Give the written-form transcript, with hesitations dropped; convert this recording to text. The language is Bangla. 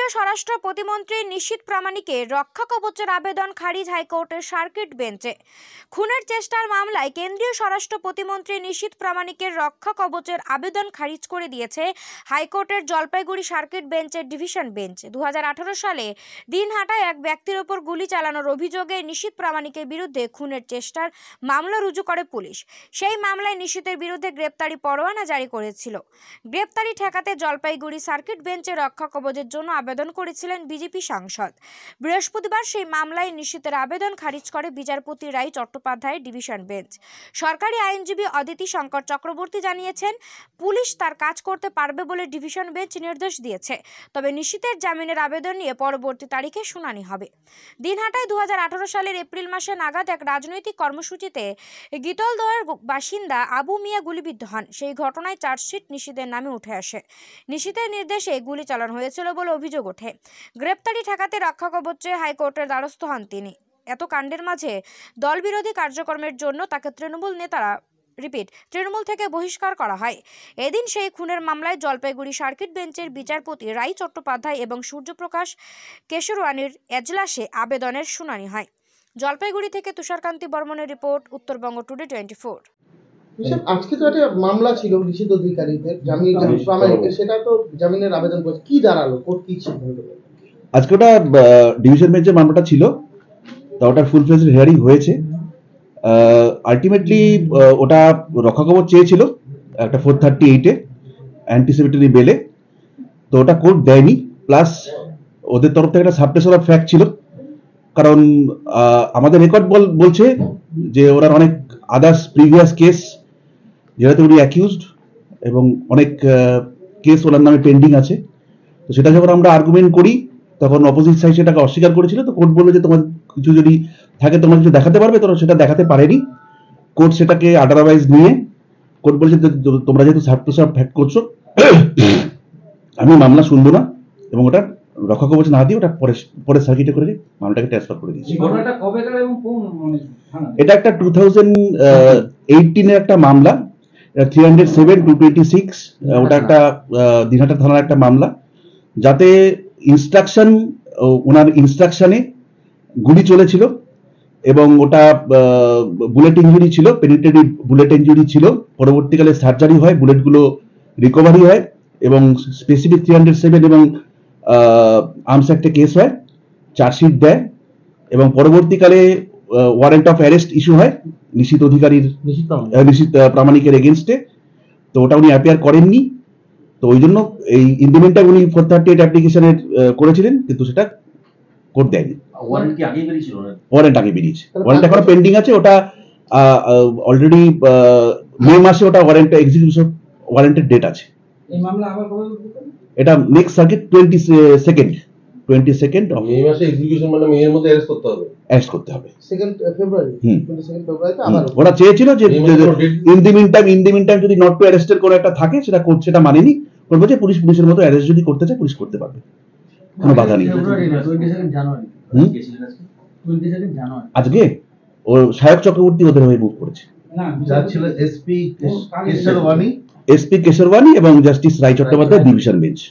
কেন্দ্রীয় স্বরাষ্ট্র প্রতিমন্ত্রী নিশীথ প্রামাণিকের রক্ষা কবচের আবেদন খারিজ হাইকোর্টের সার্কিট বেঞ্চে। খুনের চেষ্টার মামলায় কেন্দ্রীয় স্বরাষ্ট্র প্রতিমন্ত্রী নিশীথ প্রামাণিকের রক্ষা কবচের আবেদন খারিজ করে দিয়েছে হাইকোর্টের জলপাইগুড়ি সার্কিট বেঞ্চের ডিভিশন বেঞ্চ। 2018 সালে দিনহাটায় এক ব্যক্তির ওপর গুলি চালানোর অভিযোগে নিশীথ প্রামাণিকের বিরুদ্ধে খুনের চেষ্টার মামলা রুজু করে পুলিশ। সেই মামলায় নিশীথের বিরুদ্ধে গ্রেপ্তারি পরোয়ানা জারি করেছিল। গ্রেপ্তারি ঠেকাতে জলপাইগুড়ি সার্কিট বেঞ্চে রক্ষা কবচের জন্য আবেদন করেছিলেন বিজেপি সাংসদ। বৃহস্পতিবার সেই মামলায় নিশীথের আবেদন খারিজ করে বিচারপতি রাই চট্টোপাধ্যায়ের ডিভিশন বেঞ্চ। সরকারি আইনজীবী অদিতি শঙ্কর চক্রবর্তী জানিয়েছেন, পুলিশ তার কাজ করতে পারবে বলে ডিভিশন বেঞ্চ নির্দেশ দিয়েছে। তবে নিশীথের জামিনের আবেদন নিয়ে পরবর্তী তারিখে শুনানি হবে। দিনহাটায় 2018 সালের এপ্রিল মাসে নাগাদ এক রাজনৈতিক কর্মসূচিতে গিতলদহের বাসিন্দা আবু মিয়া গুলিবিদ্ধ হন। সেই ঘটনায় চার্জশিট নিশীথের নামে উঠে আসে। নিশীথের নির্দেশে গুলি চালানো হয়েছিল বলে অভিযোগ ওঠে। গ্রেপ্তারি ঠেকাতে রক্ষা কবচে হাইকোর্টের দ্বারস্থ হন তিনি। এত কাণ্ডের মাঝে দলবিরোধী কার্যক্রমের জন্য তাকে তৃণমূল থেকে বহিষ্কার করা হয়। এদিন সেই খুনের মামলায় জলপাইগুড়ি সার্কিট বেঞ্চের বিচারপতি রাই চট্টোপাধ্যায় এবং সূর্যপ্রকাশ কেশরওয়ানির এজলাসে আবেদনের শুনানি হয়। জলপাইগুড়ি থেকে তুষারকান্তি বর্মনের রিপোর্ট, উত্তরবঙ্গ টুডে 24। আজকে তো একটা মামলা ছিল নিশীথ অধিকারীদের প্রামাণিকের, সেটা তো জামিনের আবেদন করেছে, কি দাঁড়ালো, কোর্ট কি সিদ্ধান্ত নেবে? আজকে ওটা ডিভিশন বেঞ্চে মামলাটা ছিল, তা ওটার ফুল ফ্লেজড হিয়ারিং হয়েছে। আলটিমেটলি ওটা রক্ষা কবচ চেয়েছিল একটা 438-এ অ্যান্টিসিপেটরি বেলে, তো ওটা কোর্ট দেয়নি। প্লাস ওদের তরফ থেকে একটা সাবটেশন অফ ফ্যাক্ট ছিল, কারণ আমাদের রেকর্ড বলছে যে ওরা অনেক আদার্স প্রিভিয়াস কেস যেটাতে উনি অ্যাকিউজড এবং অনেক কেস ওনার নামে পেন্ডিং আছে। তো সেটা যখন আমরা আর্গুমেন্ট করি তখন অপোজিট সাইড সেটাকে অস্বীকার করেছিল। তো কোর্ট বললো যে তোমার কিছু যদি থাকে তোমরা কিছু দেখাতে পারবে, তোমরা সেটা দেখাতে পারেনি। কোর্ট সেটাকে আদারওয়াইজ নিয়ে কোর্ট বলেছে তোমরা যেহেতু সাবটেশন অফ ফ্যাক্ট করছো, আমি মামলা শুনবো না, এবং ওটা রক্ষা কবচ না দিয়ে ওটা পরে সার্কিটে করে মামলাটাকে ট্রান্সফার করে দিয়েছি। এটা একটা 2018-এর একটা মামলা, 307/226। ওটা একটা দিনহাটা থানার একটা মামলা, যাতে ওনার ইনস্ট্রাকশনে গুলি চলেছিল এবং ওটা বুলেট ইঞ্জুরি ছিল, পেনিট্রেটিভ বুলেট ইঞ্জুরি ছিল। পরবর্তীকালে সার্জারি হয়, বুলেটগুলো রিকভারি হয় এবং স্পেসিফিক 307 এবং আর্মস অ্যাক্টে কেস হয়, চার্জশিট দেয় এবং পরবর্তীকালে ওয়ারেন্ট অফ অ্যারেস্ট ইস্যু হয় নিশীথ প্রামাণিকের এগেনস্টে। তো ওটা উনি অ্যাপিয়ার করেননি, তো ওই জন্য এই ইনডিমেন্টটা উনি 438 অ্যাপ্লিকেশনের করেছিলেন, কিন্তু সেটা কোর্ট দেয়নি। ওয়ারেন্ট আগে বেরিয়েছে, ওয়ারেন্ট এখনো পেন্ডিং আছে। ওটা অলরেডি মে মাসে ওটা ওয়ারেন্ট এক্সিকিউশন ওয়ারেন্টের ডেট আছে। এই মামলা আবার কবে? এটা নেক্সট সার্কিট 22nd মে মাসে এক্সিকিউশন, মানে মে এর মধ্যে অ্যারেস্ট করতে হবে 2 ফেব্রুয়ারি। 22 ফেব্রুয়ারিতে আবার ওরা চেয়েছিল যে ইন দি মিন টাইম যদি নট টু অ্যারেস্টের কোনো একটা থাকে, সেটা কোর্ট সেটা মানেনি। কোর্ট বলছে পুলিশের মতো অ্যারেস্ট যদি করতে চায় পুলিশ করতে পারবে, কোনো বাধা নেই। আজকে ও সায়ক চক্রবর্তী ওদের হয়ে মুভ করেছে, এসপি কেশরওয়ানি এবং জাস্টিস রাই চট্টোপাধ্যায় ডিভিশন বেঞ্চ।